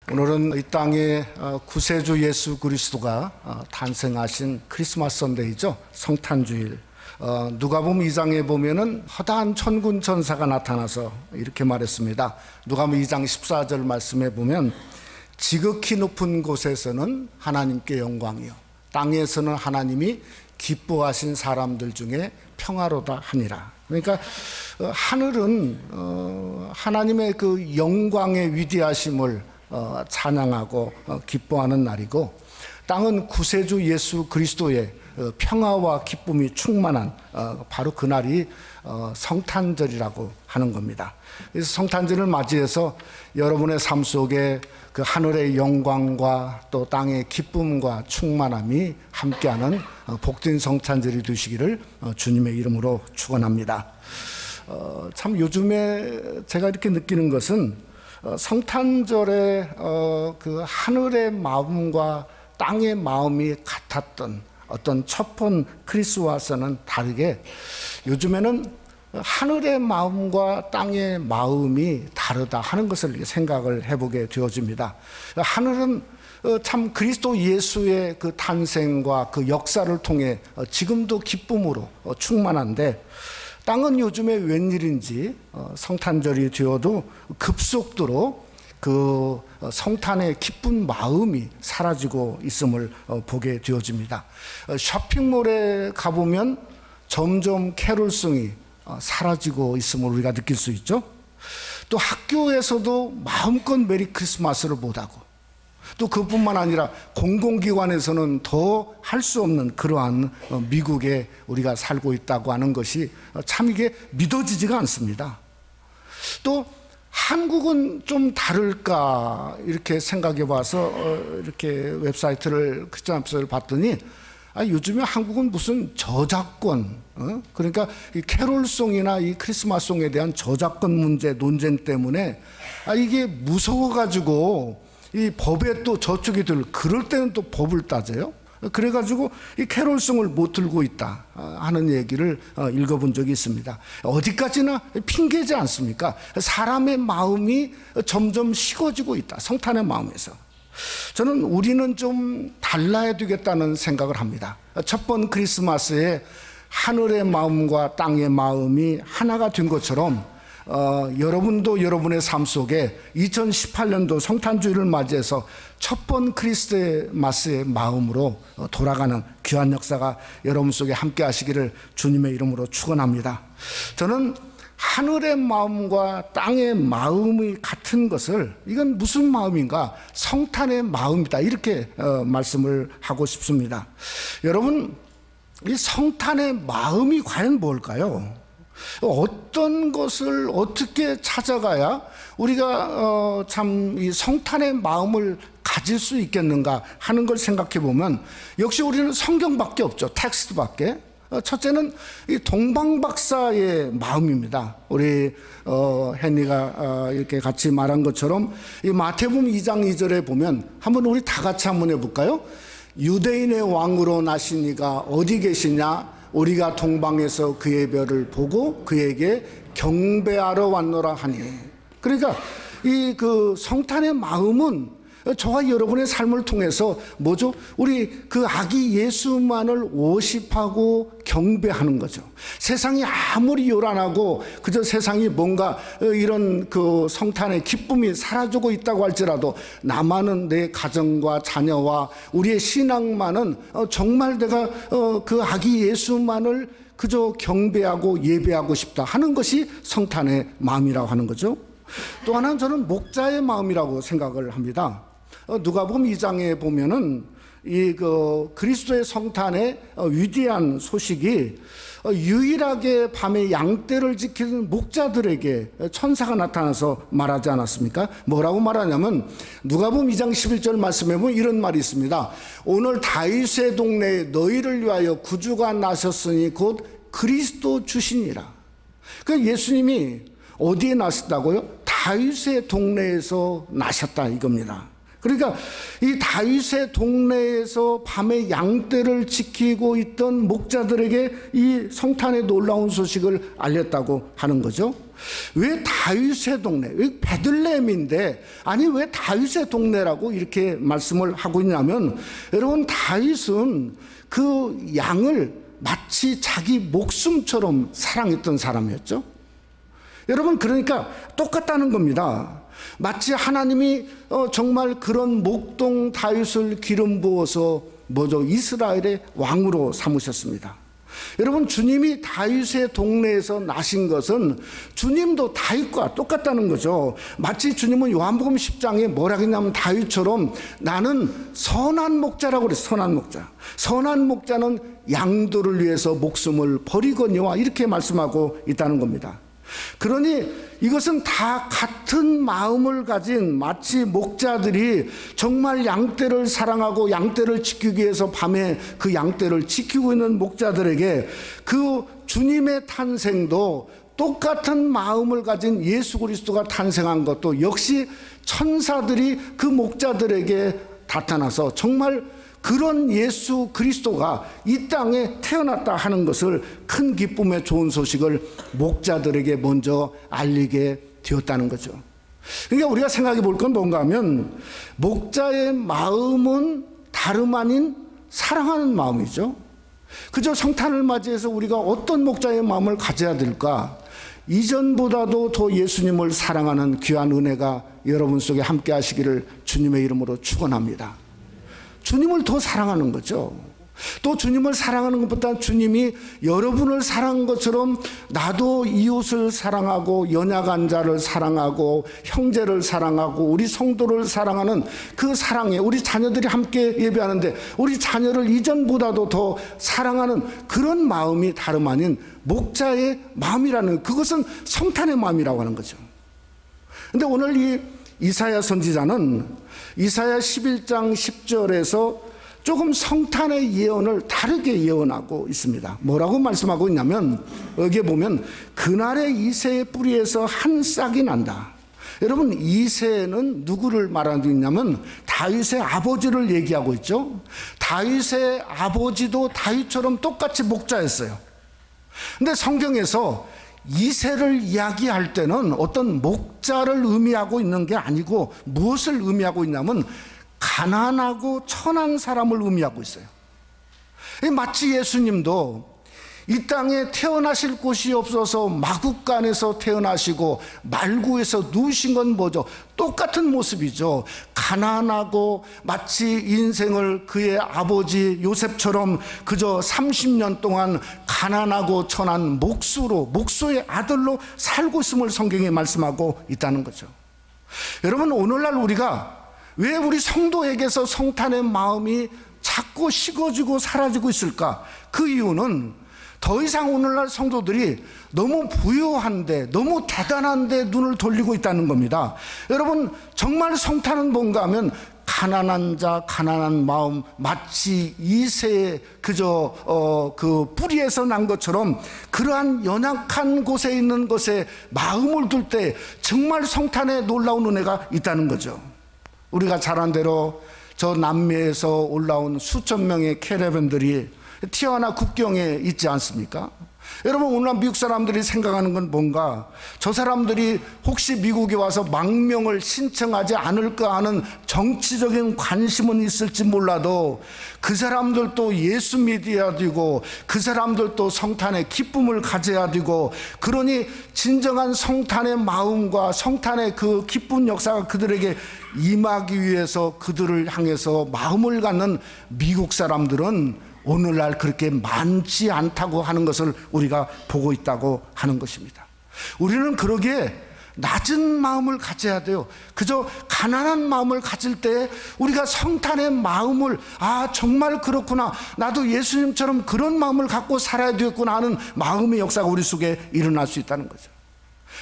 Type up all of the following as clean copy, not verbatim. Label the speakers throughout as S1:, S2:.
S1: 오늘은 이 땅에 구세주 예수 그리스도가 탄생하신 크리스마스 선데이죠. 성탄주일. 누가복음 2장에 보면은 허다한 천군 천사가 나타나서 이렇게 말했습니다. 누가복음 2장 14절 말씀에 보면 지극히 높은 곳에서는 하나님께 영광이요 땅에서는 하나님이 기뻐하신 사람들 중에 평화로다 하니라. 그러니까 하늘은 하나님의 그 영광의 위대하심을 찬양하고 기뻐하는 날이고, 땅은 구세주 예수 그리스도의 평화와 기쁨이 충만한 바로 그날이 성탄절이라고 하는 겁니다. 그래서 성탄절을 맞이해서 여러분의 삶 속에 그 하늘의 영광과 또 땅의 기쁨과 충만함이 함께하는 복된 성탄절이 되시기를 주님의 이름으로 축원합니다. 참 요즘에 제가 이렇게 느끼는 것은 성탄절에 그 하늘의 마음과 땅의 마음이 같았던 어떤 첫 번 크리스마스와는 다르게 요즘에는 하늘의 마음과 땅의 마음이 다르다 하는 것을 생각을 해보게 되어집니다. 하늘은 참 그리스도 예수의 그 탄생과 그 역사를 통해 지금도 기쁨으로 충만한데, 땅은 요즘에 웬일인지 성탄절이 되어도 급속도로 그 성탄의 기쁜 마음이 사라지고 있음을 보게 되어집니다. 쇼핑몰에 가보면 점점 캐롤송이 사라지고 있음을 우리가 느낄 수 있죠. 또 학교에서도 마음껏 메리 크리스마스를 못하고, 또 그뿐만 아니라 공공기관에서는 더 할 수 없는 그러한 미국에 우리가 살고 있다고 하는 것이 참 이게 믿어지지가 않습니다. 또 한국은 좀 다를까 이렇게 생각해 봐서 이렇게 웹사이트를 크리스천 앞서를 봤더니 요즘에 한국은 무슨 저작권, 그러니까 이 캐롤송이나 이 크리스마스송에 대한 저작권 문제 논쟁 때문에 이게 무서워가지고 이 법에 또 저쪽이 그럴 때는 또 법을 따져요. 그래가지고 이 캐롤송을 못 들고 있다 하는 얘기를 읽어본 적이 있습니다. 어디까지나 핑계지 않습니까? 사람의 마음이 점점 식어지고 있다, 성탄의 마음에서. 저는 우리는 좀 달라야 되겠다는 생각을 합니다. 첫 번 크리스마스에 하늘의 마음과 땅의 마음이 하나가 된 것처럼 여러분도 여러분의 삶 속에 2018년도 성탄주일을 맞이해서 첫 번 크리스마스의 마음으로 돌아가는 귀한 역사가 여러분 속에 함께 하시기를 주님의 이름으로 축원합니다. 저는 하늘의 마음과 땅의 마음이 같은 것을, 이건 무슨 마음인가? 성탄의 마음이다, 이렇게 말씀을 하고 싶습니다. 여러분, 이 성탄의 마음이 과연 뭘까요? 어떤 것을 어떻게 찾아가야 우리가 참 이 성탄의 마음을 가질 수 있겠는가 하는 걸 생각해 보면 역시 우리는 성경밖에 없죠. 텍스트밖에. 첫째는 이 동방박사의 마음입니다. 우리 헨리가 이렇게 같이 말한 것처럼 이 마태복음 2장 2절에 보면 한번 우리 다 같이 한번 해볼까요? 유대인의 왕으로 나신 이가 어디 계시냐? 우리가 동방에서 그의 별을 보고 그에게 경배하러 왔노라 하니. 그러니까 이 그 성탄의 마음은 저와 여러분의 삶을 통해서 뭐죠? 우리 그 아기 예수만을 워십하고 경배하는 거죠. 세상이 아무리 요란하고 그저 세상이 뭔가 이런 그 성탄의 기쁨이 사라지고 있다고 할지라도 나만은, 내 가정과 자녀와 우리의 신앙만은 정말 내가 그 아기 예수만을 그저 경배하고 예배하고 싶다 하는 것이 성탄의 마음이라고 하는 거죠. 또 하나는 저는 목자의 마음이라고 생각을 합니다. 누가복음 2장에 보면은 이 그 그리스도의 성탄의 위대한 소식이 유일하게 밤에 양떼를 지키는 목자들에게 천사가 나타나서 말하지 않았습니까? 뭐라고 말하냐면 누가복음 2장 11절 말씀에 보면 이런 말이 있습니다. 오늘 다윗의 동네에 너희를 위하여 구주가 나셨으니 곧 그리스도 주시니라. 그 예수님이 어디에 나셨다고요? 다윗의 동네에서 나셨다 이겁니다. 그러니까 이 다윗의 동네에서 밤에 양떼를 지키고 있던 목자들에게 이 성탄의 놀라운 소식을 알렸다고 하는 거죠. 왜 다윗의 동네, 왜 베들레헴인데, 아니 왜 다윗의 동네라고 이렇게 말씀을 하고 있냐면, 여러분 다윗은 그 양을 마치 자기 목숨처럼 사랑했던 사람이었죠. 여러분, 그러니까 똑같다는 겁니다. 마치 하나님이 정말 그런 목동 다윗을 기름 부어서 이스라엘의 왕으로 삼으셨습니다. 여러분, 주님이 다윗의 동네에서 나신 것은 주님도 다윗과 똑같다는 거죠. 마치 주님은 요한복음 10장에 뭐라고 했냐면 다윗처럼 나는 선한 목자라고 그랬어요. 선한 목자. 선한 목자는 양들을 위해서 목숨을 버리거니와 이렇게 말씀하고 있다는 겁니다. 그러니 이것은 다 같은 마음을 가진 마치 목자들이 정말 양떼를 사랑하고 양떼를 지키기 위해서 밤에 그 양떼를 지키고 있는 목자들에게 그 주님의 탄생도 똑같은 마음을 가진 예수 그리스도가 탄생한 것도 역시 천사들이 그 목자들에게 나타나서 정말 그런 예수 그리스도가 이 땅에 태어났다 하는 것을 큰 기쁨의 좋은 소식을 목자들에게 먼저 알리게 되었다는 거죠. 그러니까 우리가 생각해 볼 건 뭔가 하면 목자의 마음은 다름 아닌 사랑하는 마음이죠. 그저 성탄을 맞이해서 우리가 어떤 목자의 마음을 가져야 될까? 이전보다도 더 예수님을 사랑하는 귀한 은혜가 여러분 속에 함께 하시기를 주님의 이름으로 축원합니다. 주님을 더 사랑하는 거죠. 또 주님을 사랑하는 것보다 주님이 여러분을 사랑한 것처럼 나도 이웃을 사랑하고 연약한 자를 사랑하고 형제를 사랑하고 우리 성도를 사랑하는 그 사랑에 우리 자녀들이 함께 예배하는데 우리 자녀를 이전보다도 더 사랑하는 그런 마음이 다름 아닌 목자의 마음이라는, 그것은 성탄의 마음이라고 하는 거죠. 그런데 오늘 이 이사야 선지자는 이사야 11장 10절에서 조금 성탄의 예언을 다르게 예언하고 있습니다. 뭐라고 말씀하고 있냐면 여기에 보면 그날의 이새의 뿌리에서 한 싹이 난다. 여러분, 이새는 누구를 말하고 있냐면 다윗의 아버지를 얘기하고 있죠. 다윗의 아버지도 다윗처럼 똑같이 목자였어요. 근데 성경에서 이새를 이야기할 때는 어떤 목자를 의미하고 있는 게 아니고 무엇을 의미하고 있냐면 가난하고 천한 사람을 의미하고 있어요. 마치 예수님도 이 땅에 태어나실 곳이 없어서 마국간에서 태어나시고 말구에서 누우신 건 뭐죠? 똑같은 모습이죠. 가난하고 마치 인생을 그의 아버지 요셉처럼 그저 30년 동안 가난하고 천한 목수의 아들로 살고 있음을 성경에 말씀하고 있다는 거죠. 여러분, 오늘날 우리가 왜 우리 성도에게서 성탄의 마음이 자꾸 식어지고 사라지고 있을까? 그 이유는 더 이상 오늘날 성도들이 너무 부유한데 너무 대단한데 눈을 돌리고 있다는 겁니다. 여러분, 정말 성탄은 뭔가 하면 가난한 자, 가난한 마음, 마치 이새의 그저 그 뿌리에서 난 것처럼 그러한 연약한 곳에 있는 것에 마음을 둘 때 정말 성탄의 놀라운 은혜가 있다는 거죠. 우리가 잘 안 대로 저 남미에서 올라온 수천 명의 캐러밴들이 티와나 국경에 있지 않습니까? 여러분, 오늘 미국 사람들이 생각하는 건 뭔가, 저 사람들이 혹시 미국에 와서 망명을 신청하지 않을까 하는 정치적인 관심은 있을지 몰라도 그 사람들도 예수 믿어야 되고 그 사람들도 성탄의 기쁨을 가져야 되고, 그러니 진정한 성탄의 마음과 성탄의 그 기쁜 역사가 그들에게 임하기 위해서 그들을 향해서 마음을 갖는 미국 사람들은 오늘날 그렇게 많지 않다고 하는 것을 우리가 보고 있다고 하는 것입니다. 우리는 그러기에 낮은 마음을 가져야 돼요. 그저 가난한 마음을 가질 때 우리가 성탄의 마음을, 아 정말 그렇구나, 나도 예수님처럼 그런 마음을 갖고 살아야 되겠구나 하는 마음의 역사가 우리 속에 일어날 수 있다는 거죠.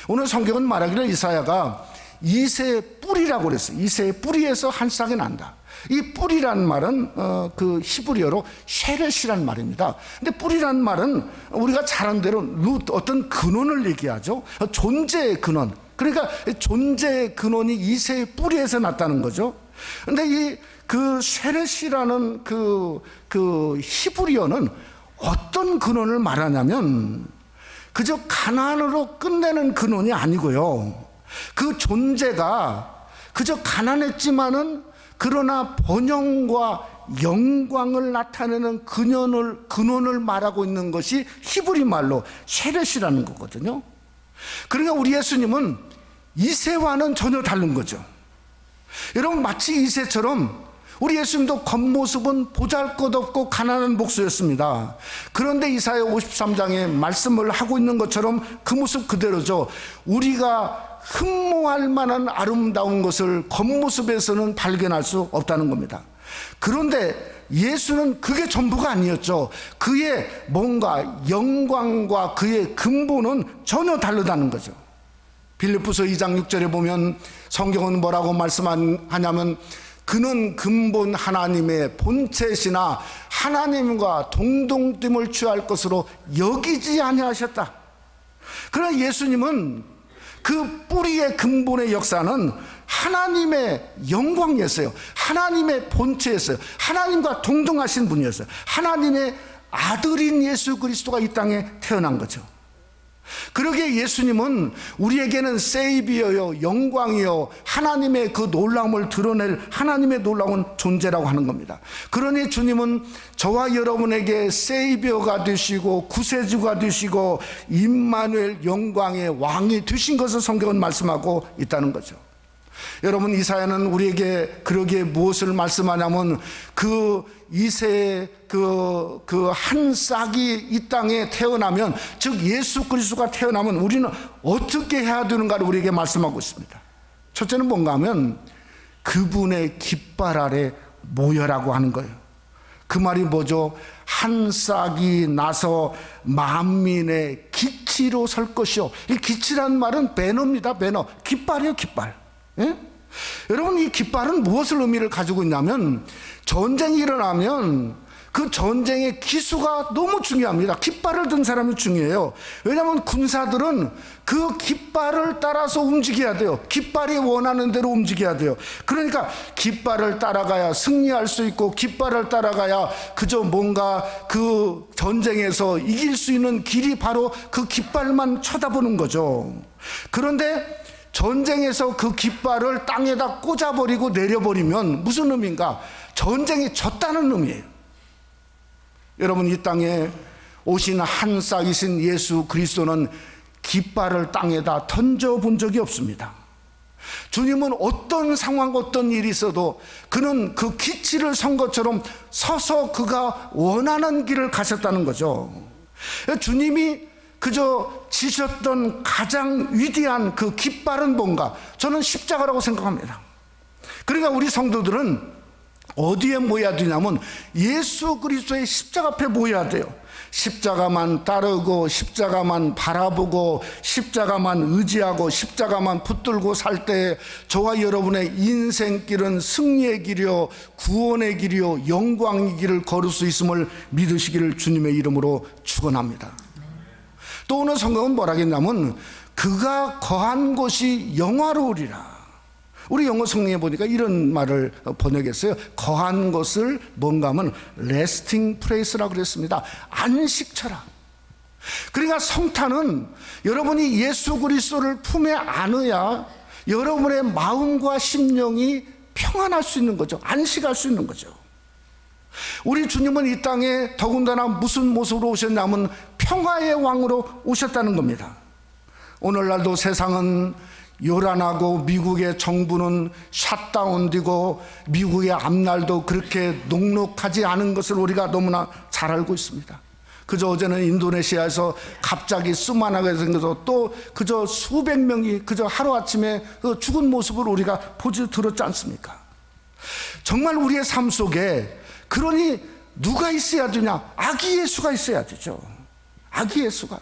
S1: 오늘 성경은 말하기를 이사야가 이새의 뿌리라고 그랬어요. 이새의 뿌리에서 한 싹이 난다. 이 뿌리란 말은 그 히브리어로 쉐렛이란 말입니다. 근데 뿌리란 말은 우리가 잘 아는 대로 어떤 근원을 얘기하죠. 존재의 근원. 그러니까 존재의 근원이 이새의 뿌리에서 났다는 거죠. 근데 그 쉐렛이라는 그 히브리어는 어떤 근원을 말하냐면 그저 가난으로 끝내는 근원이 아니고요. 그 존재가 그저 가난했지만은 그러나 번영과 영광을 나타내는 근원을 말하고 있는 것이 히브리 말로 쉐렛이라는 거거든요. 그러니까 우리 예수님은 이새와는 전혀 다른 거죠. 여러분, 마치 이새처럼 우리 예수님도 겉모습은 보잘것없고 가난한 목수였습니다. 그런데 이사야 53장에 말씀을 하고 있는 것처럼 그 모습 그대로죠. 우리가 흠모할 만한 아름다운 것을 겉모습에서는 발견할 수 없다는 겁니다. 그런데 예수는 그게 전부가 아니었죠. 그의 뭔가 영광과 그의 근본은 전혀 다르다는 거죠. 빌립보서 2장 6절에 보면 성경은 뭐라고 말씀하냐면 그는 근본 하나님의 본체시나 하나님과 동등됨을 취할 것으로 여기지 아니하셨다. 그러나 예수님은 그 뿌리의 근본의 역사는 하나님의 영광이었어요. 하나님의 본체였어요. 하나님과 동등하신 분이었어요. 하나님의 아들인 예수 그리스도가 이 땅에 태어난 거죠. 그러기에 예수님은 우리에게는 세이비어요, 영광이요, 하나님의 그 놀라움을 드러낼 하나님의 놀라운 존재라고 하는 겁니다. 그러니 주님은 저와 여러분에게 세이비어가 되시고 구세주가 되시고 임마누엘 영광의 왕이 되신 것을 성경은 말씀하고 있다는 거죠. 여러분, 이사야는 우리에게 그러기에 무엇을 말씀하냐면 그 이새의 그 한 싹이 이 땅에 태어나면, 즉 예수 그리스도가 태어나면 우리는 어떻게 해야 되는가를 우리에게 말씀하고 있습니다. 첫째는 뭔가 하면 그분의 깃발 아래 모여라고 하는 거예요. 그 말이 뭐죠? 한 싹이 나서 만민의 기치로 설 것이요. 이 기치라는 말은 배너입니다. 배너. 깃발이에요, 깃발. 예? 여러분, 이 깃발은 무엇을 의미를 가지고 있냐면 전쟁이 일어나면 그 전쟁의 기수가 너무 중요합니다. 깃발을 든 사람이 중요해요. 왜냐하면 군사들은 그 깃발을 따라서 움직여야 돼요. 깃발이 원하는 대로 움직여야 돼요. 그러니까 깃발을 따라가야 승리할 수 있고, 깃발을 따라가야 그저 뭔가 그 전쟁에서 이길 수 있는 길이 바로 그 깃발만 쳐다보는 거죠. 그런데 전쟁에서 그 깃발을 땅에다 꽂아버리고 내려버리면 무슨 의미인가? 전쟁이 졌다는 의미예요. 여러분, 이 땅에 오신 한 싹이신 예수 그리스도는 깃발을 땅에다 던져본 적이 없습니다. 주님은 어떤 상황, 어떤 일이 있어도 그는 그 기치를 선 것처럼 서서 그가 원하는 길을 가셨다는 거죠. 주님이 그저 지셨던 가장 위대한 그 깃발은 뭔가? 저는 십자가라고 생각합니다. 그러니까 우리 성도들은 어디에 모여야 되냐면 예수 그리스도의 십자가 앞에 모여야 돼요. 십자가만 따르고 십자가만 바라보고 십자가만 의지하고 십자가만 붙들고 살 때 저와 여러분의 인생길은 승리의 길이요, 구원의 길이요, 영광의 길을 걸을 수 있음을 믿으시기를 주님의 이름으로 축원합니다. 또 오늘 성경은 뭐라 했냐면 그가 거한 곳이 영화로우리라. 우리 영어 성경에 보니까 이런 말을 번역했어요. 거한 것을 뭔가 하면 resting place라고 그랬습니다. 안식처라. 그러니까 성탄은 여러분이 예수 그리스도를 품에 안어야 여러분의 마음과 심령이 평안할 수 있는 거죠. 안식할 수 있는 거죠. 우리 주님은 이 땅에 더군다나 무슨 모습으로 오셨냐면 평화의 왕으로 오셨다는 겁니다. 오늘날도 세상은 요란하고 미국의 정부는 샷다운되고 미국의 앞날도 그렇게 녹록하지 않은 것을 우리가 너무나 잘 알고 있습니다. 그저 어제는 인도네시아에서 갑자기 수만하게 생겨서 또 그저 수백 명이 그저 하루아침에 그 죽은 모습을 우리가 보지 들었지 않습니까? 정말 우리의 삶 속에 그러니 누가 있어야 되냐? 아기 예수가 있어야 되죠. 아기 예수가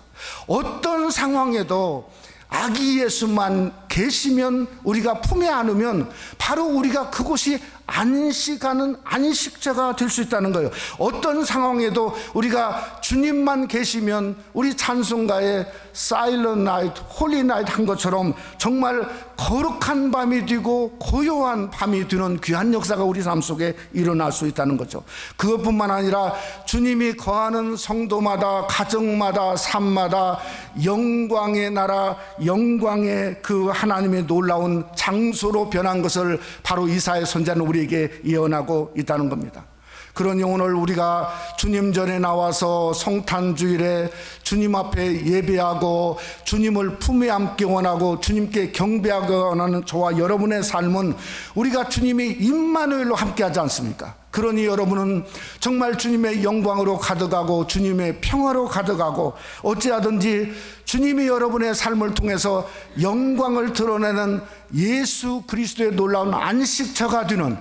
S1: 어떤 상황에도 아기 예수만 계시면, 우리가 품에 안으면 바로 우리가 그곳이 안식하는 안식처가 될 수 있다는 거예요. 어떤 상황에도 우리가 주님만 계시면 우리 찬송가에 Silent Night, Holy Night 한 것처럼 정말 거룩한 밤이 되고 고요한 밤이 되는 귀한 역사가 우리 삶 속에 일어날 수 있다는 거죠. 그것뿐만 아니라 주님이 거하는 성도마다, 가정마다, 삶마다 영광의 나라, 영광의 그 하나님의 놀라운 장소로 변한 것을 바로 이사야 선지자는 우리에게 예언하고 있다는 겁니다. 그러니 오늘 우리가 주님 전에 나와서 성탄주일에 주님 앞에 예배하고 주님을 품에 안기 원하고 주님께 경배하기 원하는 저와 여러분의 삶은 우리가 주님이 임마누엘로 함께하지 않습니까? 그러니 여러분은 정말 주님의 영광으로 가득하고 주님의 평화로 가득하고 어찌하든지 주님이 여러분의 삶을 통해서 영광을 드러내는 예수 그리스도의 놀라운 안식처가 되는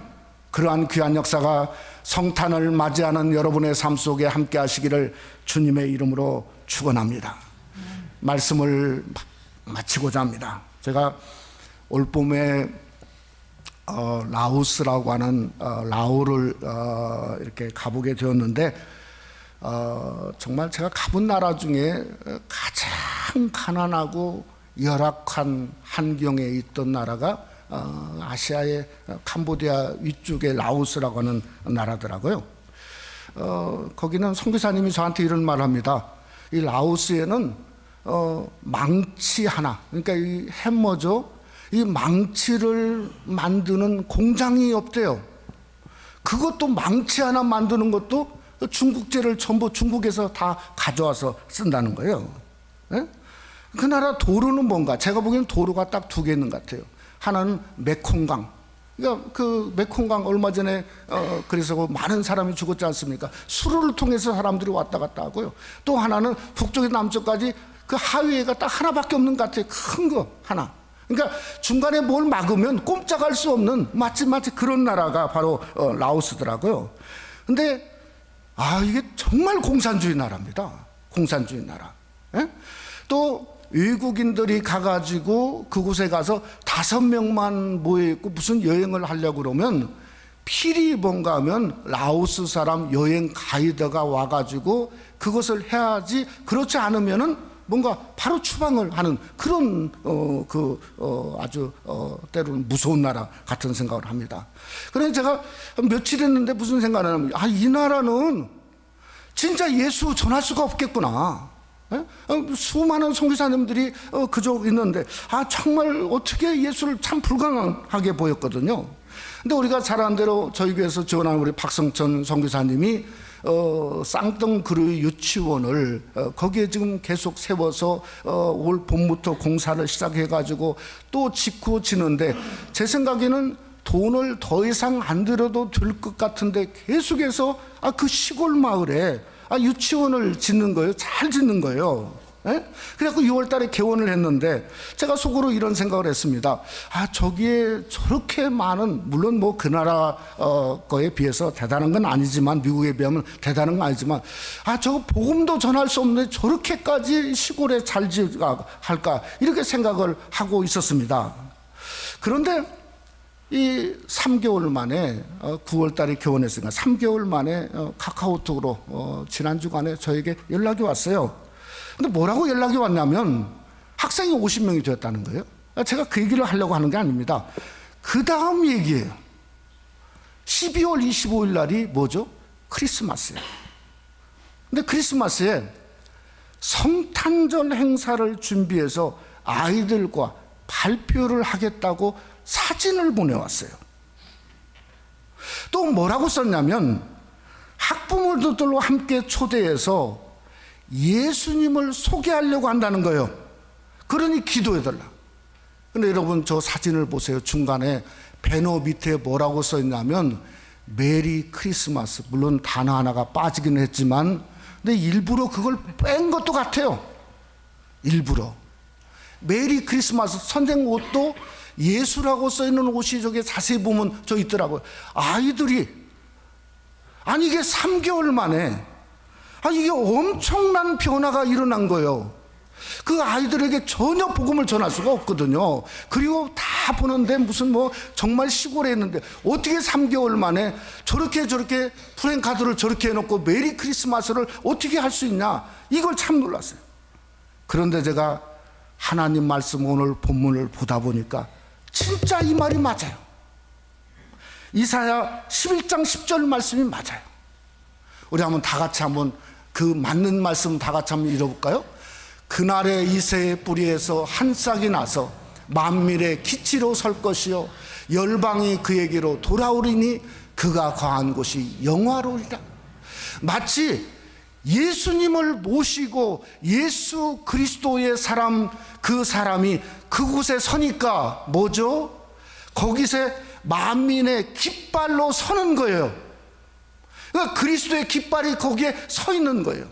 S1: 그러한 귀한 역사가 성탄을 맞이하는 여러분의 삶 속에 함께 하시기를 주님의 이름으로 축원합니다. 말씀을 마치고자 합니다. 제가 올 봄에 라오스라고 하는 라오를 이렇게 가보게 되었는데 정말 제가 가본 나라 중에 가장 가난하고 열악한 환경에 있던 나라가 아시아의 캄보디아 위쪽의 라오스라고 하는 나라더라고요. 거기는 선교사님이 저한테 이런 말을 합니다. 이 라오스에는 망치 하나, 그러니까 이 해머죠, 이 망치를 만드는 공장이 없대요. 그것도 망치 하나 만드는 것도 중국제를 전부 중국에서 다 가져와서 쓴다는 거예요. 네? 그 나라 도로는 뭔가, 제가 보기에는 도로가 딱 두 개 있는 것 같아요. 하나는 메콩강. 그러니까 그 메콩강 얼마 전에 그래서 많은 사람이 죽었지 않습니까? 수로를 통해서 사람들이 왔다 갔다 하고요. 또 하나는 북쪽에서 남쪽까지 그 하위에가 딱 하나밖에 없는 것 같아요. 큰 거 하나. 그러니까 중간에 뭘 막으면 꼼짝할 수 없는 마치 그런 나라가 바로 라오스더라고요. 근데 이게 정말 공산주의 나라입니다. 공산주의 나라. 예? 또 외국인들이 가가지고 그곳에 가서 5명만 모여있고 무슨 여행을 하려고 그러면 필히 뭔가 하면 라오스 사람 여행 가이드가 와가지고 그것을 해야지, 그렇지 않으면은 뭔가 바로 추방을 하는 그런 아주 때로는 무서운 나라 같은 생각을 합니다. 그래서 제가 며칠 했는데 무슨 생각을 하냐면 이 나라는 진짜 예수 전할 수가 없겠구나. 수많은 선교사님들이 그쪽 있는데 정말 어떻게 예수를 참 불가능하게 보였거든요. 근데 우리가 잘 아는 대로 저희 교회에서 지원한 우리 박성천 선교사님이 쌍둥그루 유치원을 거기에 지금 계속 세워서 올 봄부터 공사를 시작해가지고 또 짓고 지는데, 제 생각에는 돈을 더 이상 안 들여도 될 것 같은데 계속해서 그 시골 마을에 유치원을 짓는 거예요. 잘 짓는 거예요. 그래서 6월 달에 개원을 했는데 제가 속으로 이런 생각을 했습니다. 저기에 저렇게 많은, 물론 뭐 그 나라 거에 비해서 대단한 건 아니지만, 미국에 비하면 대단한 건 아니지만, 저거 복음도 전할 수 없는데 저렇게까지 시골에 잘 지어가 할까, 이렇게 생각을 하고 있었습니다. 그런데 이 3개월 만에 9월 달에 개원했으니까 3개월 만에 카카오톡으로 지난 주간에 저에게 연락이 왔어요. 근데 뭐라고 연락이 왔냐면 학생이 50명이 되었다는 거예요. 제가 그 얘기를 하려고 하는 게 아닙니다. 그 다음 얘기예요. 12월 25일 날이 뭐죠? 크리스마스예요. 근데 크리스마스에 성탄절 행사를 준비해서 아이들과 발표를 하겠다고 사진을 보내왔어요. 또 뭐라고 썼냐면 학부모들로 함께 초대해서 예수님을 소개하려고 한다는 거예요. 그러니 기도해달라. 근데 여러분 저 사진을 보세요. 중간에 배너 밑에 뭐라고 써있냐면 메리 크리스마스. 물론 단어 하나가 빠지긴 했지만 근데 일부러 그걸 뺀 것도 같아요. 일부러 메리 크리스마스. 선생 옷도 예수라고 써있는 옷이 저게 자세히 보면 저 있더라고요. 아이들이 이게 3개월 만에 이게 엄청난 변화가 일어난 거예요. 그 아이들에게 전혀 복음을 전할 수가 없거든요. 그리고 다 보는데 무슨 정말 시골에 있는데 어떻게 3개월 만에 저렇게 프랭카드를 저렇게 해놓고 메리 크리스마스를 어떻게 할 수 있냐, 이걸 참 놀랐어요. 그런데 제가 하나님 말씀 오늘 본문을 보다 보니까 진짜 이 말이 맞아요. 이사야 11장 10절 말씀이 맞아요. 우리 한번 다 같이 한번 그 맞는 말씀 다 같이 한번 읽어볼까요? 그날에 이새의 뿌리에서 한 싹이 나서 만민의 기치로 설 것이요 열방이 그에게로 돌아오리니 그가 거한 곳이 영화로우리라. 마치 예수님을 모시고 예수 그리스도의 사람, 그 사람이 그곳에 서니까 뭐죠? 거기서 만민의 깃발로 서는 거예요. 그러니까 그리스도의 깃발이 거기에 서 있는 거예요.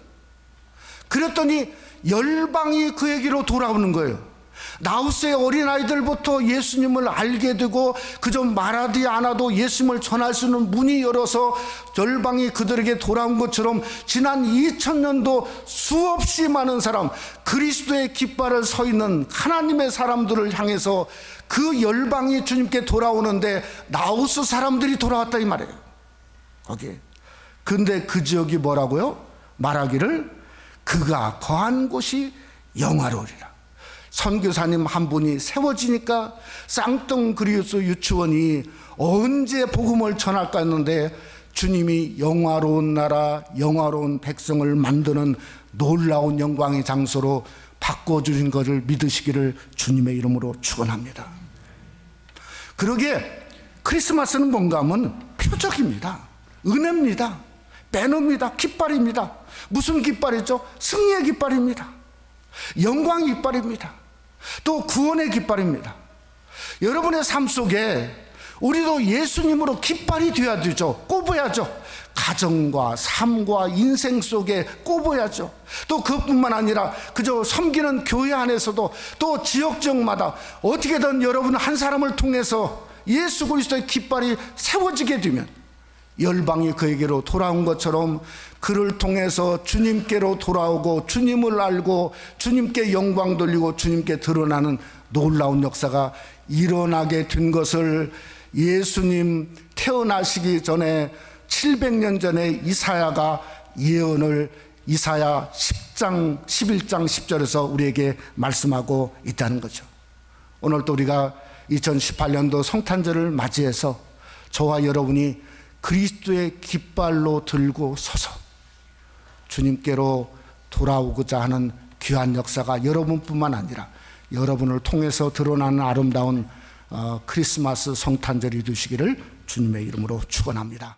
S1: 그랬더니 열방이 그에게로 돌아오는 거예요. 나우스의 어린아이들부터 예수님을 알게 되고 그저 말하지 않아도 예수님을 전할 수 있는 문이 열어서 열방이 그들에게 돌아온 것처럼 지난 2000년도 수없이 많은 사람, 그리스도의 깃발을 서 있는 하나님의 사람들을 향해서 그 열방이 주님께 돌아오는데 나우스 사람들이 돌아왔다 이 말이에요. 거기에. 근데 그 지역이 뭐라고요? 말하기를 그가 거한 곳이 영화로우리라. 선교사님 한 분이 세워지니까 쌍둥그리우스 유치원이 언제 복음을 전할까 했는데 주님이 영화로운 나라, 영화로운 백성을 만드는 놀라운 영광의 장소로 바꿔주신 것을 믿으시기를 주님의 이름으로 축원합니다. 그러기에 크리스마스는 뭔가 하면 표적입니다. 은혜입니다. 배너입니다. 깃발입니다. 무슨 깃발이죠? 승리의 깃발입니다. 영광의 깃발입니다. 또 구원의 깃발입니다. 여러분의 삶 속에 우리도 예수님으로 깃발이 되어야 되죠. 꼽아야죠. 가정과 삶과 인생 속에 꼽아야죠. 또 그뿐만 아니라 그저 섬기는 교회 안에서도 또 지역적마다 어떻게든 여러분 한 사람을 통해서 예수 그리스도의 깃발이 세워지게 되면 열방이 그에게로 돌아온 것처럼 그를 통해서 주님께로 돌아오고 주님을 알고 주님께 영광 돌리고 주님께 드러나는 놀라운 역사가 일어나게 된 것을 예수님 태어나시기 전에 700년 전에 이사야가 예언을 이사야 10장 11장 10절에서 우리에게 말씀하고 있다는 거죠. 오늘 또 우리가 2018년도 성탄절을 맞이해서 저와 여러분이 그리스도의 깃발로 들고 서서 주님께로 돌아오고자 하는 귀한 역사가 여러분뿐만 아니라 여러분을 통해서 드러나는 아름다운 크리스마스 성탄절이 되시기를 주님의 이름으로 축원합니다.